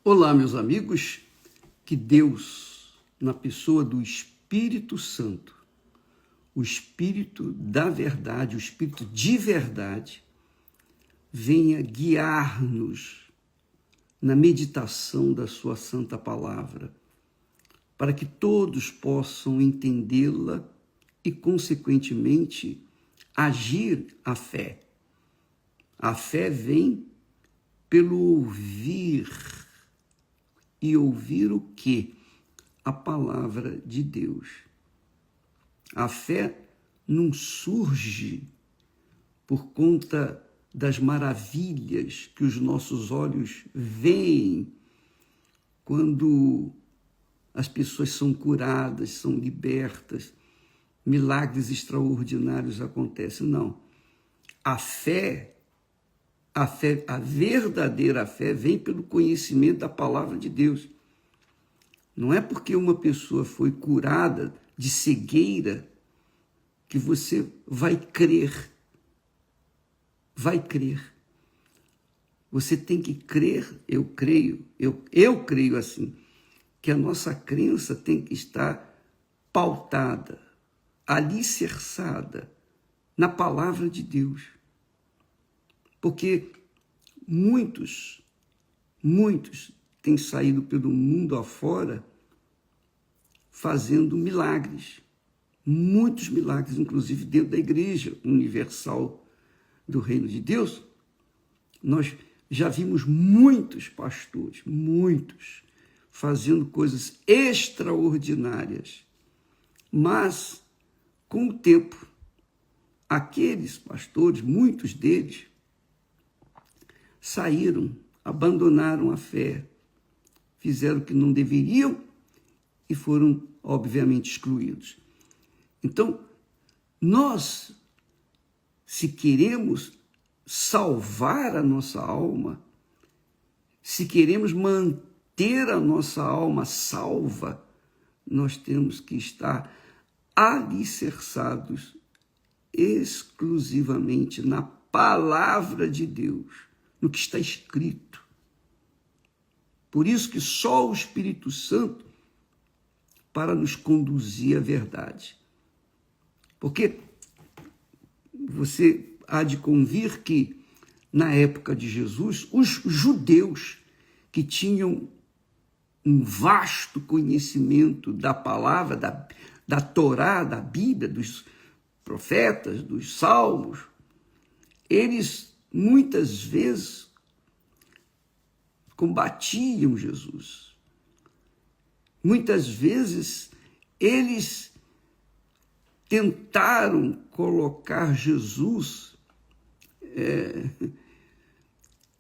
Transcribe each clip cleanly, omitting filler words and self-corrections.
Olá, meus amigos, que Deus, na pessoa do Espírito Santo, o Espírito da verdade, o Espírito de verdade, venha guiar-nos na meditação da sua santa palavra, para que todos possam entendê-la e, consequentemente, agir a fé. A fé vem pelo ouvir. E ouvir o quê? A palavra de Deus. A fé não surge por conta das maravilhas que os nossos olhos veem quando as pessoas são curadas, são libertas, milagres extraordinários acontecem. Não. A verdadeira fé vem pelo conhecimento da palavra de Deus. Não é porque uma pessoa foi curada de cegueira que você vai crer. Vai crer. Você tem que crer, eu creio assim, que a nossa crença tem que estar pautada, alicerçada na palavra de Deus. Porque muitos têm saído pelo mundo afora fazendo milagres. Muitos milagres, inclusive dentro da Igreja Universal do Reino de Deus. Nós já vimos muitos pastores, fazendo coisas extraordinárias. Mas, com o tempo, aqueles pastores, muitos deles, saíram, abandonaram a fé, fizeram o que não deveriam e foram, obviamente, excluídos. Então, nós, se queremos salvar a nossa alma, se queremos manter a nossa alma salva, nós temos que estar alicerçados exclusivamente na palavra de Deus, no que está escrito. Por isso que só o Espírito Santo para nos conduzir à verdade. Porque você há de convir que, na época de Jesus, os judeus que tinham um vasto conhecimento da palavra, da Torá, da Bíblia, dos profetas, dos salmos, eles muitas vezes combatiam Jesus. Muitas vezes eles tentaram colocar Jesus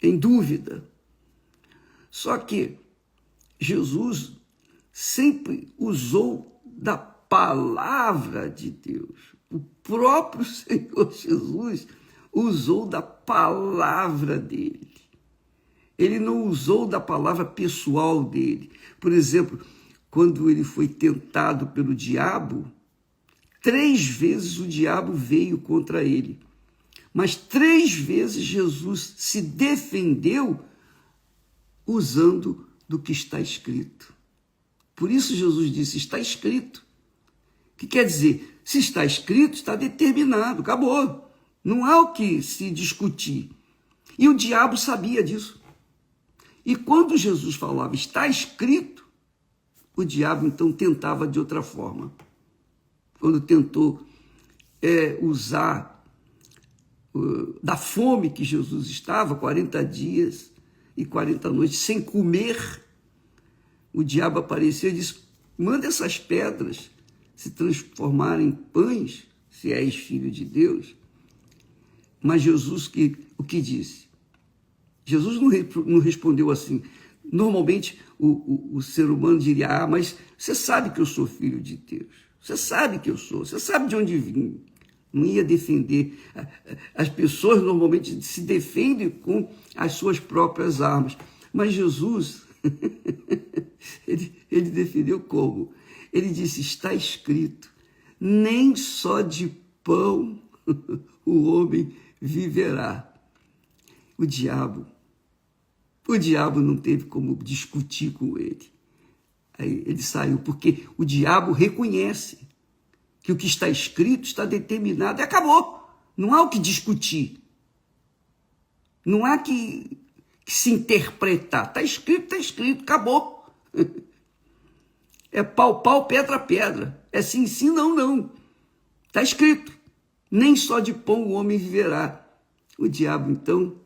em dúvida. Só que Jesus sempre usou da palavra de Deus. O próprio Senhor Jesus usou da palavra dele. Ele não usou da palavra pessoal dele. Por exemplo, quando ele foi tentado pelo diabo, 3 vezes o diabo veio contra ele. Mas 3 vezes Jesus se defendeu usando do que está escrito. Por isso Jesus disse, está escrito. O que quer dizer? Se está escrito, está determinado, acabou. Não há o que se discutir. E o diabo sabia disso. E quando Jesus falava, está escrito, o diabo então tentava de outra forma. Quando tentou usar da fome que Jesus estava, 40 dias e 40 noites sem comer, o diabo apareceu e disse, manda essas pedras se transformarem em pães, se és filho de Deus. Mas Jesus, o que disse? Jesus não respondeu assim. Normalmente, o ser humano diria, mas você sabe que eu sou filho de Deus. Você sabe que eu sou. Você sabe de onde vim. Não ia defender. As pessoas normalmente se defendem com as suas próprias armas. Mas Jesus, ele defendeu como? Ele disse, está escrito, nem só de pão o homem viverá. O diabo O diabo não teve como discutir com ele. Aí ele saiu, porque o diabo reconhece que o que está escrito está determinado e acabou. Não há o que discutir. Não há que se interpretar. Está escrito, acabou. É pau, pau, pedra, pedra. É sim, sim, não, não. Está escrito. Nem só de pão o homem viverá. O diabo, então,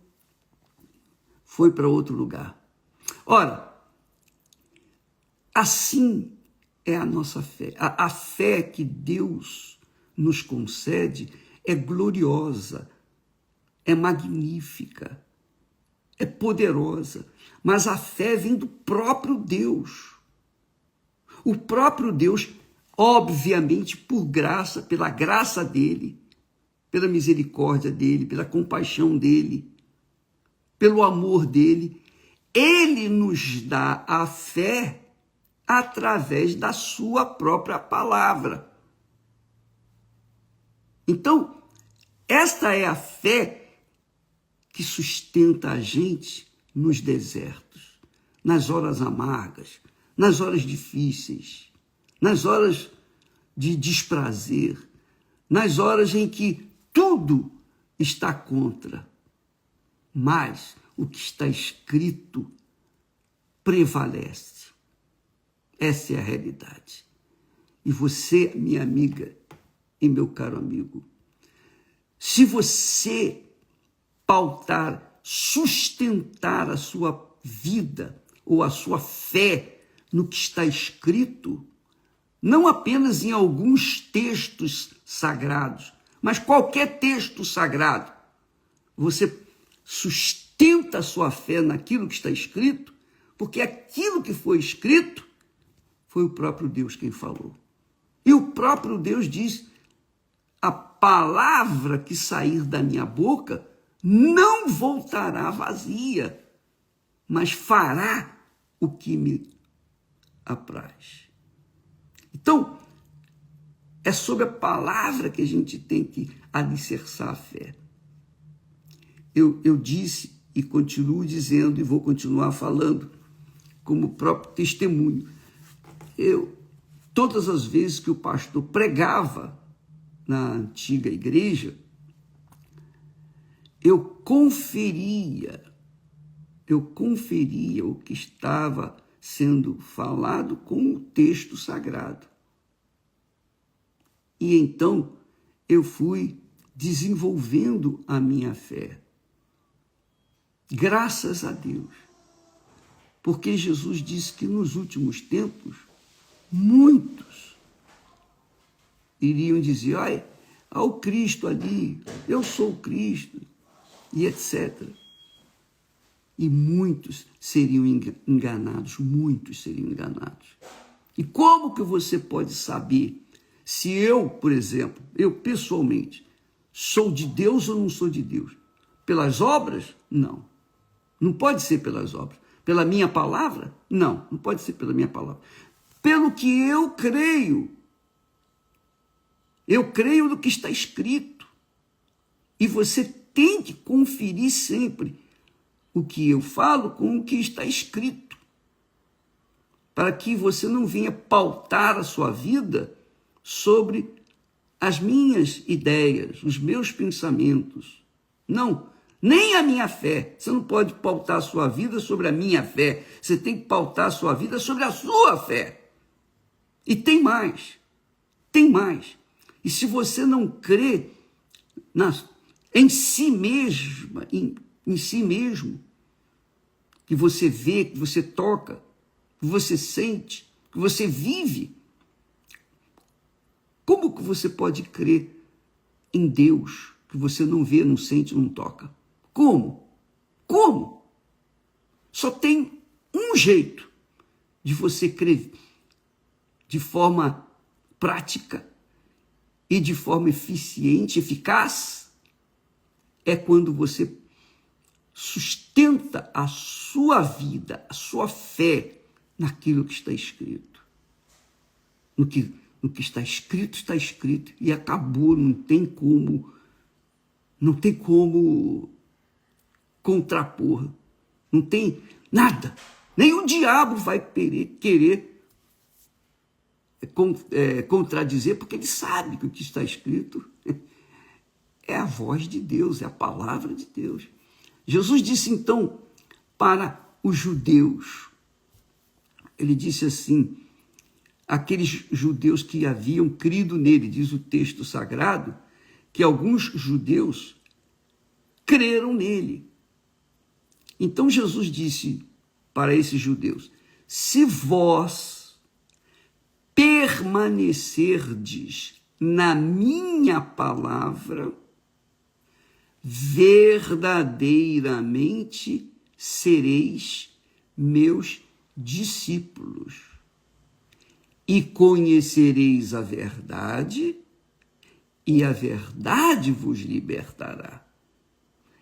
foi para outro lugar. Ora, assim é a nossa fé. A fé que Deus nos concede é gloriosa, é magnífica, é poderosa. Mas a fé vem do próprio Deus. O próprio Deus, obviamente, por graça, pela graça dele, pela misericórdia dele, pela compaixão dele, pelo amor dele, ele nos dá a fé através da sua própria palavra. Então, esta é a fé que sustenta a gente nos desertos, nas horas amargas, nas horas difíceis, nas horas de desprazer, nas horas em que tudo está contra. Mas o que está escrito prevalece. Essa é a realidade. E você, minha amiga e meu caro amigo, se você pautar, sustentar a sua vida ou a sua fé no que está escrito, não apenas em alguns textos sagrados, mas qualquer texto sagrado, você sustenta a sua fé naquilo que está escrito, porque aquilo que foi escrito foi o próprio Deus quem falou. E o próprio Deus diz: a palavra que sair da minha boca não voltará vazia, mas fará o que me apraz. Então, é sobre a palavra que a gente tem que alicerçar a fé. Eu disse e continuo dizendo e vou continuar falando como próprio testemunho. Todas as vezes que o pastor pregava na antiga igreja, eu conferia o que estava sendo falado com o texto sagrado. E então eu fui desenvolvendo a minha fé. Graças a Deus. Porque Jesus disse que nos últimos tempos, muitos iriam dizer: olha, há o Cristo ali, eu sou o Cristo, e etc. E muitos seriam enganados, muitos seriam enganados. E como que você pode saber se eu, por exemplo, eu pessoalmente, sou de Deus ou não sou de Deus? Pelas obras? Não. Não pode ser pelas obras. Pela minha palavra? Não, não pode ser pela minha palavra. Pelo que eu creio. Eu creio no que está escrito. E você tem que conferir sempre o que eu falo com o que está escrito, para que você não venha pautar a sua vida sobre as minhas ideias, os meus pensamentos. Não, nem a minha fé. Você não pode pautar a sua vida sobre a minha fé. Você tem que pautar a sua vida sobre a sua fé. E tem mais. Tem mais. E se você não crê em si mesma, em si mesmo, que você vê, que você toca, que você sente, que você vive, como que você pode crer em Deus que você não vê, não sente, não toca? Como? Como? Só tem um jeito de você crer de forma prática e de forma eficiente, eficaz, é quando você sustenta a sua vida, a sua fé naquilo que está escrito. No que está escrito e acabou, não tem como contrapor, Não tem nada. Nem o diabo vai querer contradizer, porque ele sabe que o que está escrito é a voz de Deus, é a palavra de Deus. Jesus disse então para os judeus, ele disse assim, aqueles judeus que haviam crido nele, diz o texto sagrado, que alguns judeus creram nele. Então Jesus disse para esses judeus, se vós permanecerdes na minha palavra, verdadeiramente sereis meus discípulos e conhecereis a verdade, e a verdade vos libertará.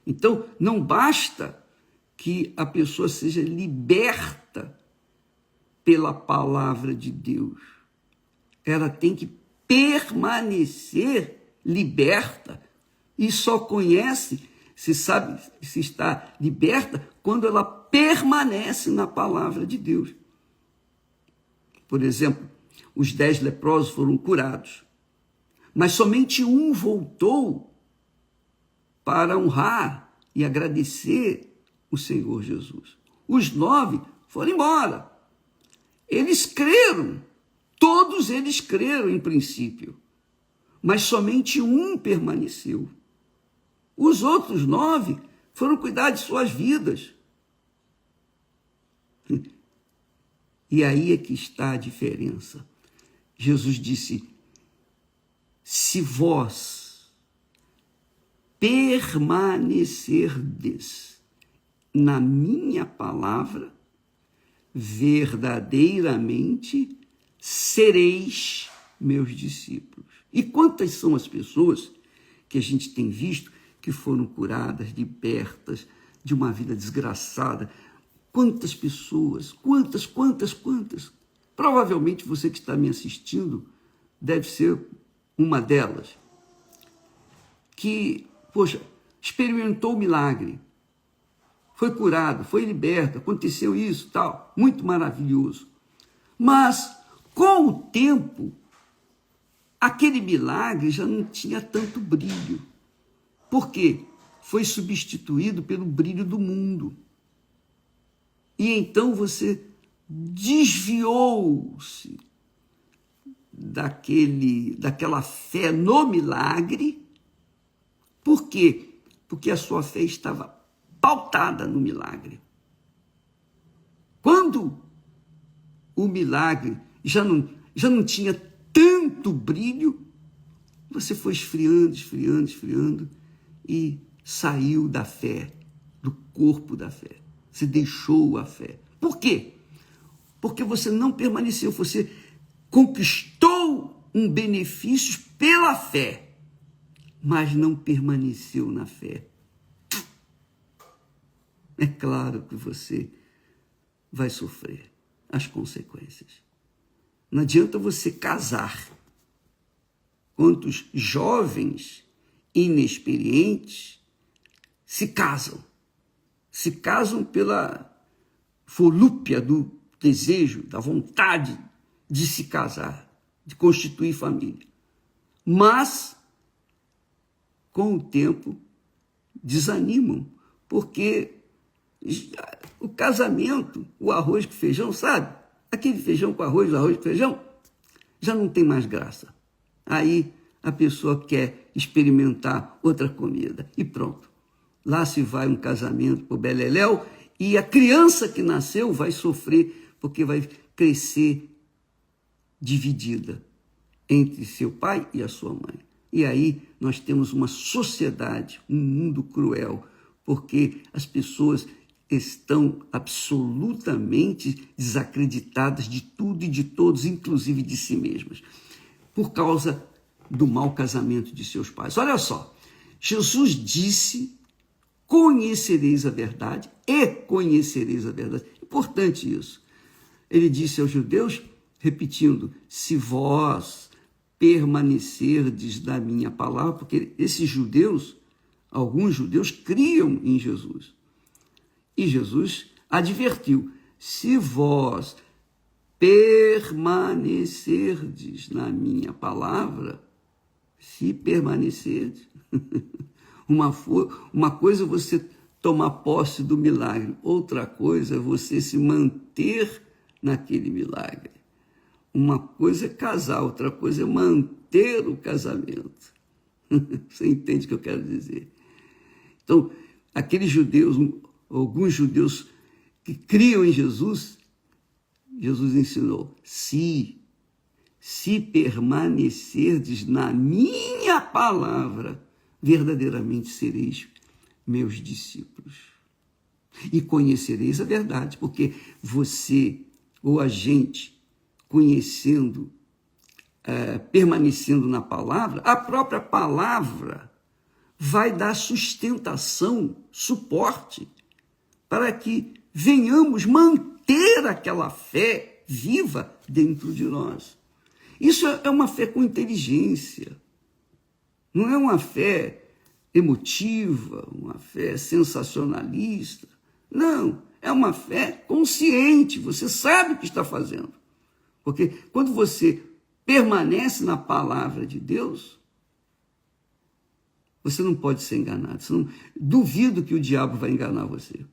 Então, não basta que a pessoa seja liberta pela palavra de Deus. Ela tem que permanecer liberta e só conhece, se sabe se está liberta, quando ela permanece na palavra de Deus. Por exemplo, os 10 leprosos foram curados, mas somente um voltou para honrar e agradecer o Senhor Jesus. Os 9 foram embora. Eles creram, todos eles creram em princípio, mas somente um permaneceu. Os outros 9 foram cuidar de suas vidas. E aí é que está a diferença. Jesus disse, se vós permanecerdes na minha palavra, verdadeiramente sereis meus discípulos. E quantas são as pessoas que a gente tem visto que foram curadas, libertas de uma vida desgraçada? Quantas pessoas, quantas. Provavelmente você que está me assistindo deve ser uma delas, que, poxa, experimentou o milagre, foi curado, foi liberto, aconteceu isso, tal, muito maravilhoso. Mas, com o tempo, aquele milagre já não tinha tanto brilho. Por quê? Foi substituído pelo brilho do mundo. E então você desviou-se daquela fé no milagre. Por quê? Porque a sua fé estava pautada no milagre. Quando o milagre já não tinha tanto brilho, você foi esfriando e saiu da fé, do corpo da fé. Você deixou a fé. Por quê? Porque você não permaneceu, você conquistou um benefício pela fé, mas não permaneceu na fé. É claro que você vai sofrer as consequências. Não adianta você casar. Quantos jovens inexperientes se casam pela volúpia do desejo, da vontade de se casar, de constituir família. Mas, com o tempo, desanimam, porque o casamento, o arroz com feijão, sabe? Aquele feijão com arroz com feijão, já não tem mais graça. Aí a pessoa quer experimentar outra comida e pronto. Lá se vai um casamento pro beleléu e a criança que nasceu vai sofrer porque vai crescer dividida entre seu pai e a sua mãe. E aí nós temos uma sociedade, um mundo cruel, porque as pessoas estão absolutamente desacreditadas de tudo e de todos, inclusive de si mesmas, por causa do mau casamento de seus pais. Olha só, Jesus disse, conhecereis a verdade e conhecereis a verdade. Importante isso. Ele disse aos judeus, repetindo, se vós permanecerdes na minha palavra, porque esses judeus, alguns judeus criam em Jesus. E Jesus advertiu: se vós permanecerdes na minha palavra, se permanecerdes, uma coisa é você tomar posse do milagre, outra coisa é você se manter naquele milagre. Uma coisa é casar, outra coisa é manter o casamento. Você entende o que eu quero dizer? Então, aqueles judeus, alguns judeus que criam em Jesus, Jesus ensinou: se permanecerdes na minha palavra, verdadeiramente sereis meus discípulos. E conhecereis a verdade, porque você ou a gente, conhecendo, permanecendo na palavra, a própria palavra vai dar sustentação, suporte, para que venhamos manter aquela fé viva dentro de nós. Isso é uma fé com inteligência, não é uma fé emotiva, uma fé sensacionalista. Não, é uma fé consciente, você sabe o que está fazendo. Porque quando você permanece na palavra de Deus, você não pode ser enganado. Duvido que o diabo vai enganar você.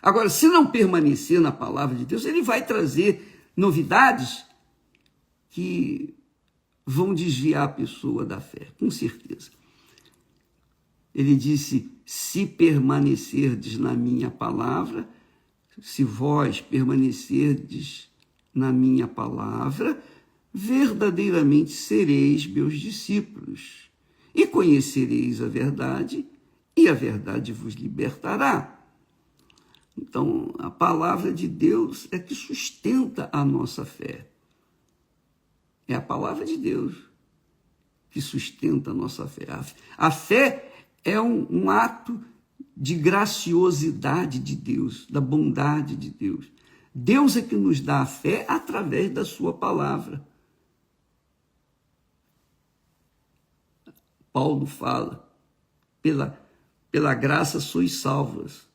Agora, se não permanecer na palavra de Deus, ele vai trazer novidades que vão desviar a pessoa da fé, com certeza. Ele disse: se permanecerdes na minha palavra, se vós permanecerdes na minha palavra, verdadeiramente sereis meus discípulos, e conhecereis a verdade, e a verdade vos libertará. Então, a palavra de Deus é que sustenta a nossa fé. É a palavra de Deus que sustenta a nossa fé. A fé é um ato de graciosidade de Deus, da bondade de Deus. Deus é que nos dá a fé através da sua palavra. Paulo fala: pela graça sois salvas.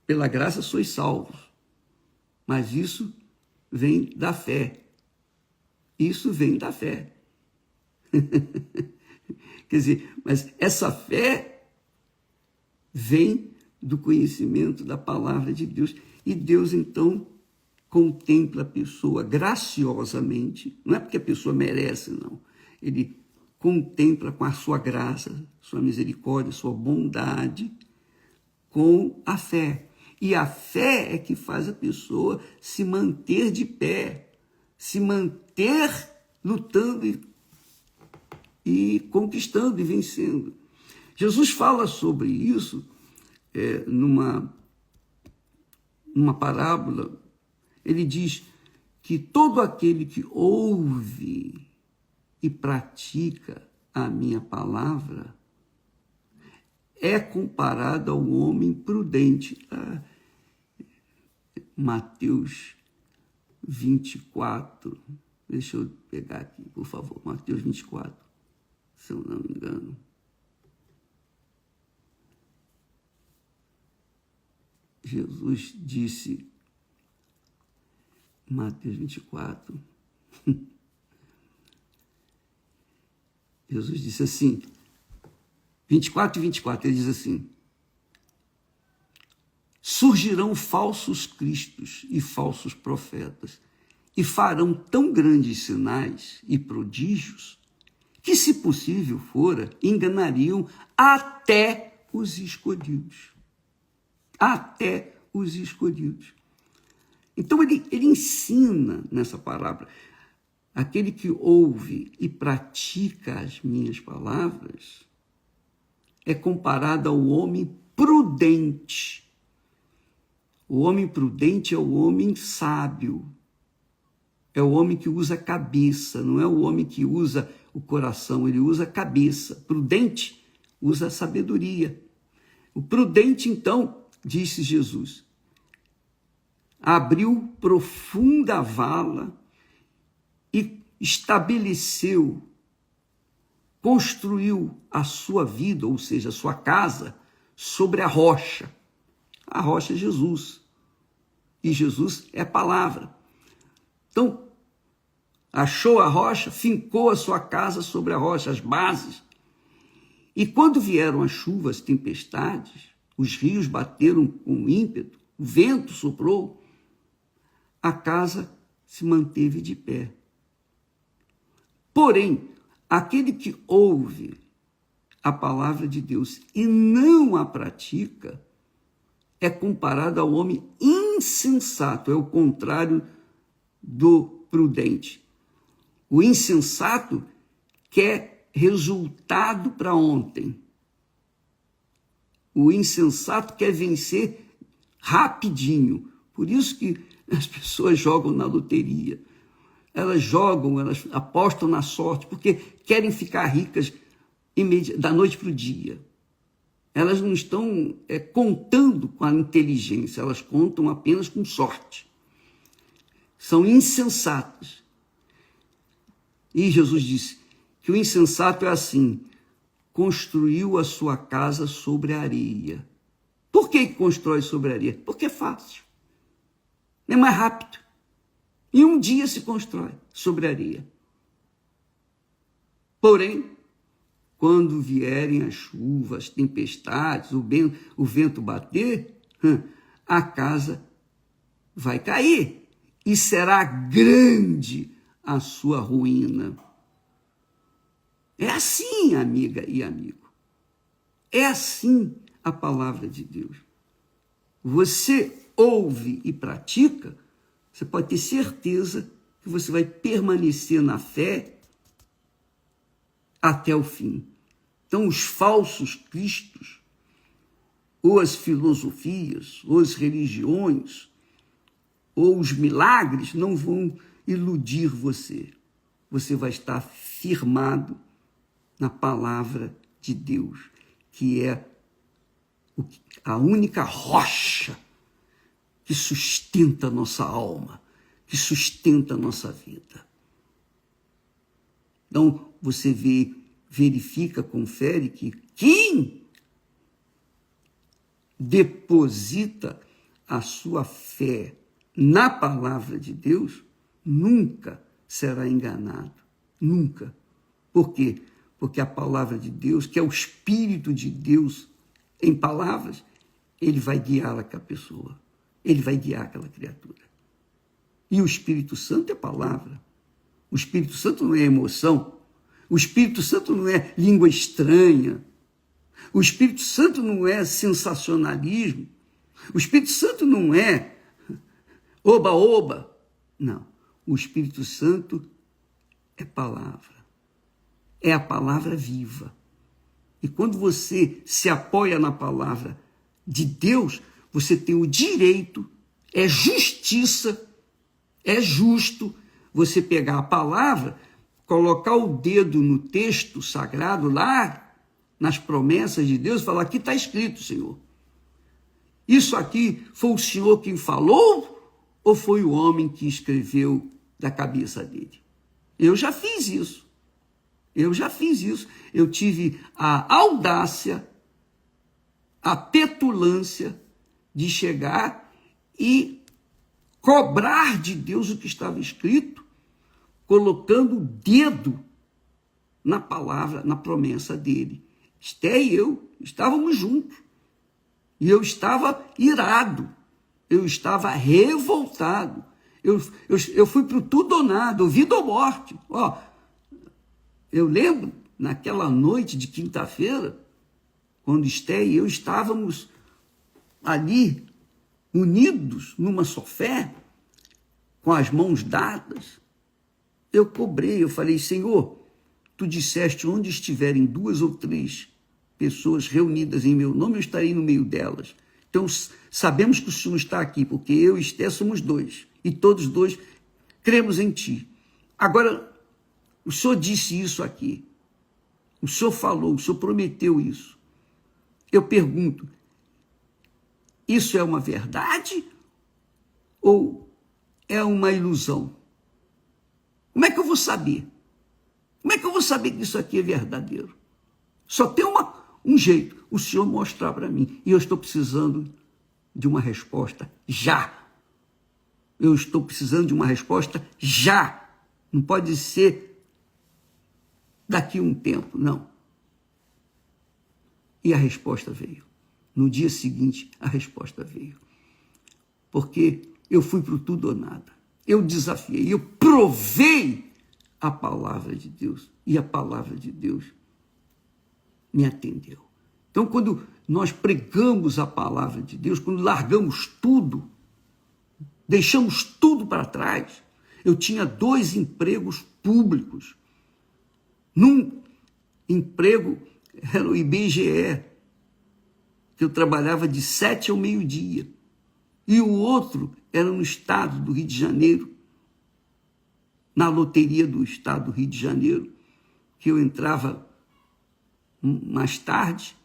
Pela graça sois salvos. Mas isso vem da fé. Isso vem da fé. Quer dizer, mas essa fé vem do conhecimento da palavra de Deus. E Deus, então, contempla a pessoa graciosamente. Não é porque a pessoa merece, não. Ele contempla com a sua graça, sua misericórdia, sua bondade, com a fé. E a fé é que faz a pessoa se manter de pé, se manter lutando e conquistando e vencendo. Jesus fala sobre isso numa parábola. Ele diz que todo aquele que ouve e pratica a minha palavra é comparado ao homem prudente. Mateus 24. Deixa eu pegar aqui, por favor. Mateus 24, se eu não me engano. Jesus disse, Mateus 24, Jesus disse assim, 24 e 24, ele diz assim: surgirão falsos cristos e falsos profetas, e farão tão grandes sinais e prodígios, que, se possível fora, enganariam até os escolhidos. Até os escolhidos. Então ele ensina nessa palavra: aquele que ouve e pratica as minhas palavras é comparado ao homem prudente. O homem prudente é o homem sábio. É o homem que usa a cabeça, não é o homem que usa o coração, ele usa a cabeça. Prudente usa a sabedoria. O prudente, então, disse Jesus, abriu profunda vala e estabeleceu, construiu a sua vida, ou seja, a sua casa, sobre a rocha. A rocha é Jesus. E Jesus é a palavra. Então, achou a rocha, fincou a sua casa sobre a rocha, as bases. E quando vieram as chuvas, as tempestades, os rios bateram com ímpeto, o vento soprou, a casa se manteve de pé. Porém, aquele que ouve a palavra de Deus e não a pratica, é comparado ao homem insensato, é o contrário do prudente. O insensato quer resultado para ontem. O insensato quer vencer rapidinho. Por isso que as pessoas jogam na loteria. Elas jogam, elas apostam na sorte, porque querem ficar ricas da noite para o dia. Elas não estão contando com a inteligência, elas contam apenas com sorte. São insensatas. E Jesus disse que o insensato é assim, construiu a sua casa sobre a areia. Por que constrói sobre a areia? Porque é fácil. É mais rápido. E um dia se constrói sobre a areia. Porém, quando vierem as chuvas, as tempestades, o vento bater, a casa vai cair e será grande a sua ruína. É assim, amiga e amigo. É assim a palavra de Deus. Você ouve e pratica, você pode ter certeza que você vai permanecer na fé até o fim. Então, os falsos cristos, ou as filosofias, ou as religiões, ou os milagres não vão iludir você. Você vai estar firmado na palavra de Deus, que é a única rocha que sustenta a nossa alma, que sustenta a nossa vida. Então, você verifica, confere que quem deposita a sua fé na palavra de Deus nunca será enganado. Nunca. Por quê? Porque a palavra de Deus, que é o Espírito de Deus em palavras, ele vai guiar aquela pessoa. Ele vai guiar aquela criatura. E o Espírito Santo é palavra. O Espírito Santo não é emoção. O Espírito Santo não é língua estranha. O Espírito Santo não é sensacionalismo. O Espírito Santo não é oba-oba. Não. O Espírito Santo é palavra. É a palavra viva. E quando você se apoia na palavra de Deus, você tem o direito, é justiça, é justo você pegar a palavra, colocar o dedo no texto sagrado, lá nas promessas de Deus, e falar, aqui está escrito, Senhor. Isso aqui foi o Senhor quem falou ou foi o homem que escreveu da cabeça dele? Eu já fiz isso. Eu tive a audácia, a petulância de chegar e cobrar de Deus o que estava escrito, colocando o dedo na palavra, na promessa dele. Esté e eu estávamos juntos. E eu estava irado. Eu estava revoltado. Eu fui para o tudo ou nada, ou vida ou morte. Eu lembro, naquela noite de quinta-feira, quando Esté e eu estávamos ali, unidos numa só fé, com as mãos dadas, eu cobrei, eu falei, Senhor, tu disseste, onde estiverem 2 ou 3 pessoas reunidas em meu nome, eu estarei no meio delas. Então, sabemos que o Senhor está aqui, porque eu e Esté somos 2, e todos 2 cremos em ti. Agora, o Senhor disse isso aqui, o Senhor falou, o Senhor prometeu isso. Eu pergunto, isso é uma verdade ou é uma ilusão? Como é que eu vou saber? Como é que eu vou saber que isso aqui é verdadeiro? Só tem um jeito, o Senhor mostrar para mim. E eu estou precisando de uma resposta já. Eu estou precisando de uma resposta já. Não pode ser daqui a um tempo, não. E a resposta veio. No dia seguinte, a resposta veio. Porque eu fui para o tudo ou nada. Eu desafiei, eu provei a palavra de Deus. E a palavra de Deus me atendeu. Então, quando nós pregamos a palavra de Deus, quando largamos tudo, deixamos tudo para trás. Eu tinha 2 empregos públicos. Num emprego era o IBGE, que eu trabalhava de 7 ao meio-dia. E o outro era no estado do Rio de Janeiro, na loteria do estado do Rio de Janeiro, que eu entrava mais tarde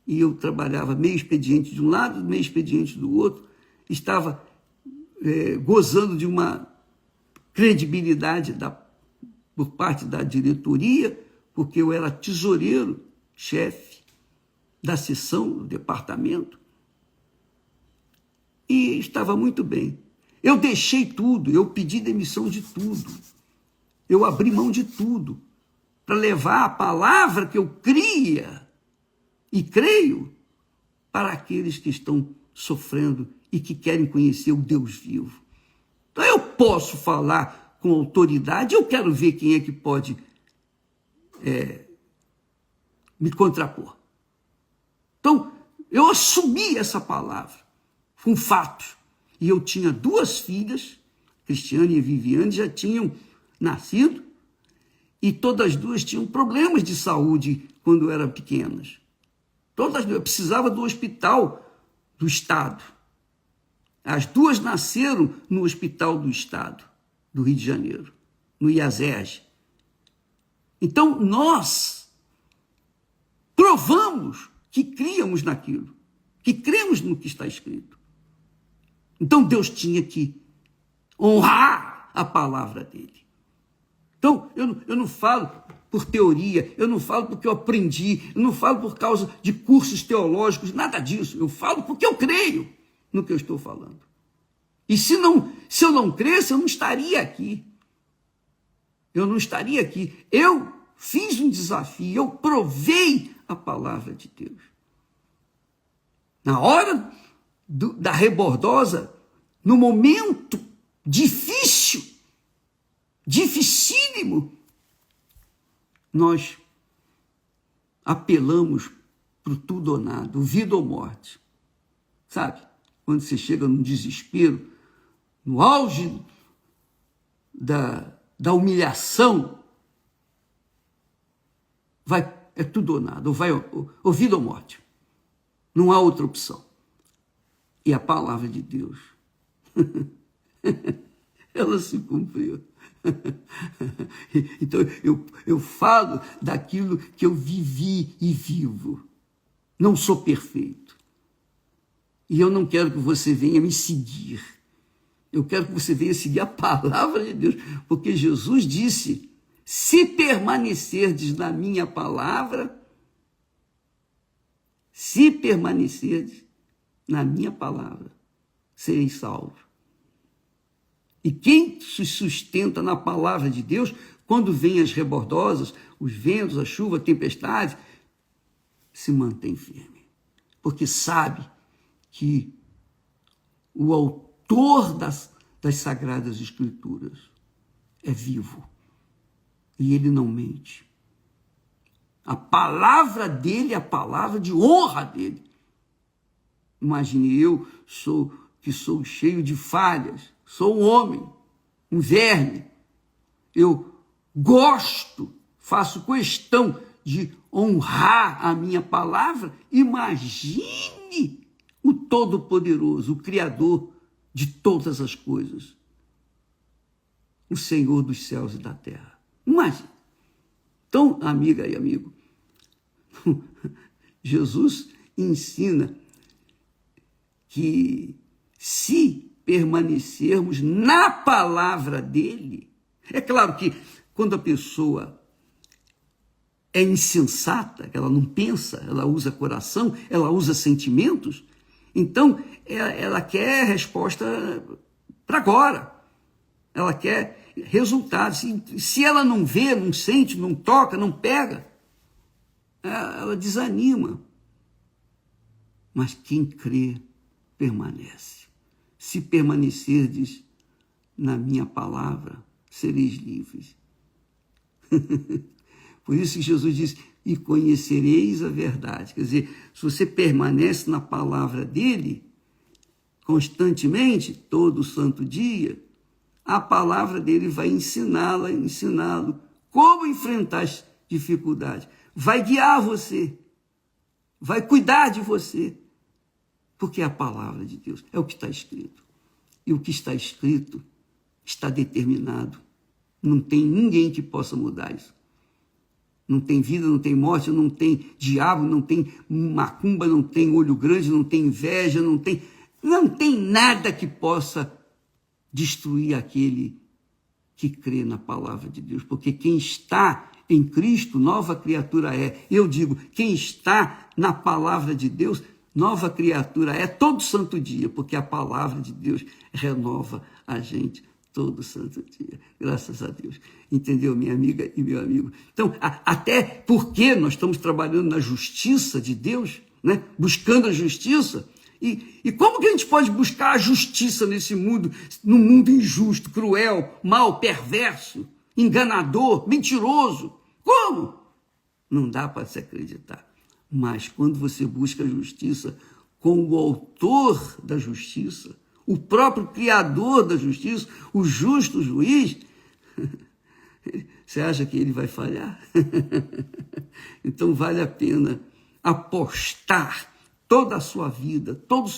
e eu trabalhava meio expediente de um lado, meio expediente do outro. Estava gozando de uma credibilidade por parte da diretoria, porque eu era tesoureiro, chefe da seção, do departamento, e estava muito bem. Eu deixei tudo, eu pedi demissão de tudo, eu abri mão de tudo, para levar a palavra que eu cria e creio para aqueles que estão sofrendo e que querem conhecer o Deus vivo. Então eu posso falar com autoridade, eu quero ver quem é que pode me contrapor. Então eu assumi essa palavra com fatos. E eu tinha 2 filhas, Cristiane e Viviane, já tinham nascido, e todas as 2 tinham problemas de saúde quando eram pequenas. Todas as 2, eu precisava do hospital do Estado. As 2 nasceram no Hospital do Estado, do Rio de Janeiro, no IASERJ. Então, nós provamos que criamos naquilo, que cremos no que está escrito. Então, Deus tinha que honrar a palavra dele. Então, eu não falo por teoria, eu não falo porque eu aprendi, eu não falo por causa de cursos teológicos, nada disso. Eu falo porque eu creio no que eu estou falando. E se eu não cresce, eu não estaria aqui. Eu não estaria aqui. Eu fiz um desafio, eu provei a palavra de Deus. Na hora da rebordosa, no momento difícil, dificílimo, nós apelamos para o tudo ou nada, o vida ou morte. Sabe? Quando você chega num desespero, no auge da humilhação, é tudo ou nada, ou vida ou morte. Não há outra opção. E a palavra de Deus, ela se cumpriu. Então, eu falo daquilo que eu vivi e vivo. Não sou perfeito. E eu não quero que você venha me seguir. Eu quero que você venha seguir a palavra de Deus. Porque Jesus disse, se permanecerdes na minha palavra, se permanecerdes na minha palavra, sereis salvos. E quem se sustenta na palavra de Deus, quando vêm as rebordosas, os ventos, a chuva, a tempestade, se mantém firme. Porque sabe que o autor das Sagradas Escrituras é vivo. E ele não mente. A palavra dele é a palavra de honra dele. Imagine, eu que sou cheio de falhas, sou um homem, um verme. Eu gosto, faço questão de honrar a minha palavra. Imagine o Todo-Poderoso, o Criador de todas as coisas, o Senhor dos céus e da terra. Imagine. Então, amiga e amigo, Jesus ensina que se permanecermos na palavra dele, é claro que quando a pessoa é insensata, ela não pensa, ela usa coração, ela usa sentimentos, Então, ela quer resposta para agora. Ela quer resultados. Se ela não vê, não sente, não toca, não pega, ela desanima. Mas quem crê, permanece. Se permanecerdes na minha palavra, sereis livres. Por isso que Jesus diz, e conhecereis a verdade. Quer dizer, se você permanece na palavra dele, constantemente, todo santo dia, a palavra dele vai ensiná-lo como enfrentar as dificuldades. Vai guiar você, vai cuidar de você, porque é a palavra de Deus, é o que está escrito. E o que está escrito está determinado. Não tem ninguém que possa mudar isso. Não tem vida, não tem morte, não tem diabo, não tem macumba, não tem olho grande, não tem inveja, não tem nada que possa destruir aquele que crê na palavra de Deus. Porque quem está em Cristo, nova criatura é. Eu digo, quem está na palavra de Deus, nova criatura é todo santo dia, porque a palavra de Deus renova a gente todo santo dia, graças a Deus. Entendeu, minha amiga e meu amigo? Então, até porque nós estamos trabalhando na justiça de Deus, né? Buscando a justiça. E como que a gente pode buscar a justiça nesse mundo, num mundo injusto, cruel, mal, perverso, enganador, mentiroso? Como? Não dá para se acreditar. Mas quando você busca a justiça com o autor da justiça, o próprio Criador da justiça, o justo juiz, você acha que ele vai falhar? Então vale a pena apostar toda a sua vida, todo